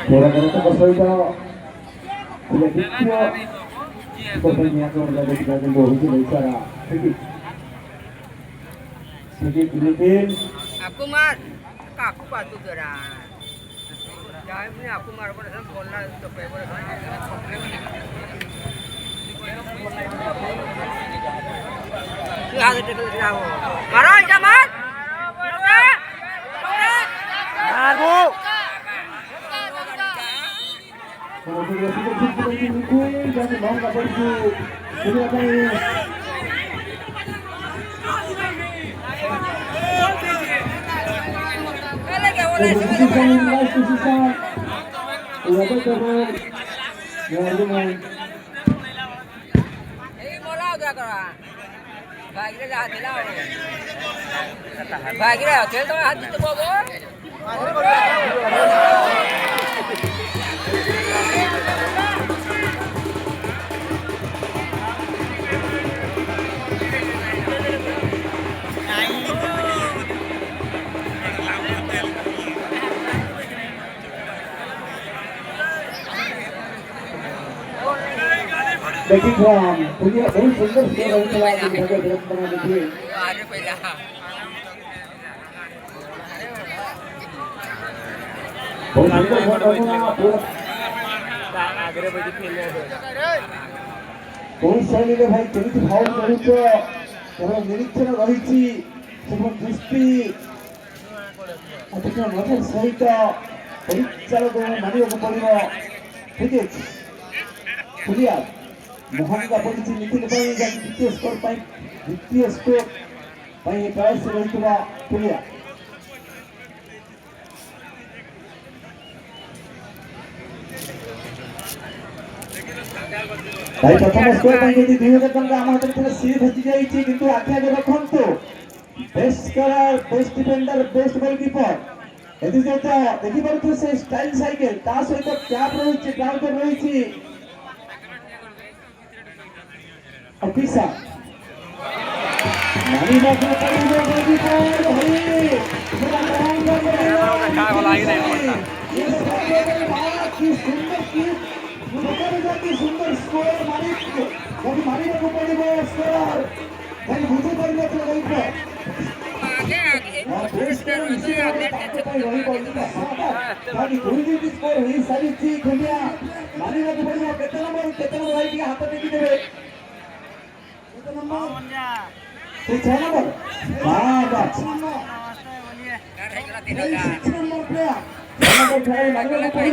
Bola ganito pasalita. Pinagkikyo. Total niya ko nalagay sa ating buhay sila isara. Sige. Sige, Philippines. Aku mar, aku patu dera. Jangan ni aku mar pada sana bola tu paper sana. Ni ada tekel jauh. Marah jamat. Marbu. Kalau sudah Philippines jangan mau nggak baju. Ini apa ini? Bagi Guam punya very सुंदर score telah dijaga dalam pertandingan ini. Ada pula. बहुत सुंदर pertandingan पूरा आगरे बजे खेलने दो कोई शैलीले भाई केମିତି फाउल କରୁଛ କେବଳ ନିରୀକ୍ଷଣ ରହିଛି ସବୁ ଦୃଷ୍ଟି ଅଧିକ ନଜର ସହିତ ପରିଚାଳକ ମାନିବାକୁ ପଡ଼ିବ ଠିକ ଅଛି ପୁଲିଆ ମହଙ୍ଗା ପଡ଼ିଛି ନିତିନ ପାଇଁ ଦ୍ୱିତୀୟ ସ୍କୋର ପାଇଁ ପ୍ରୟାସ ରହିଥିବା ପୁଲିଆ भाई प्रथम स्कोर ପାଇଁ ଯଦି 2000 ଟଙ୍କା ଆମ ହାତରେ ଥିଲା ସିଏ ଖସି ଯାଇଛି କିନ୍ତୁ ଆଖି ଆଗରେ ରଖନ୍ତୁ best scorer best defender best goalkeeper ଏଠି ଯେତେ ଦେଖିପାରୁଥିବେ ସେ ଷ୍ଟାଇଲ ସାଇକେଲ ତା ସହିତ କ୍ୟାପ୍ ରହିଛି ଗ୍ରାଉଣ୍ଡର ରହିଛି ଅଫିସା ନାରୀ ବାବୁ ପଡ଼ିବ ଗୋଲକିପର ଭାଇ ପୁରା ଗ୍ରାଉଣ୍ଡ सुंदर स्कोर मारी को पड़े स्कोर भाई बुझे पड़ गया वहीं पे भाई गुरुजी की स्कोर हुई सारी थी खुलिया मारी को पड़े कितना नंबर भाई के हाथ में देवे कितना नंबर 6 नंबर हां बस नमस्ते बोलिए 6 नंबर प्लेयर नंबर 5 मारी को पड़े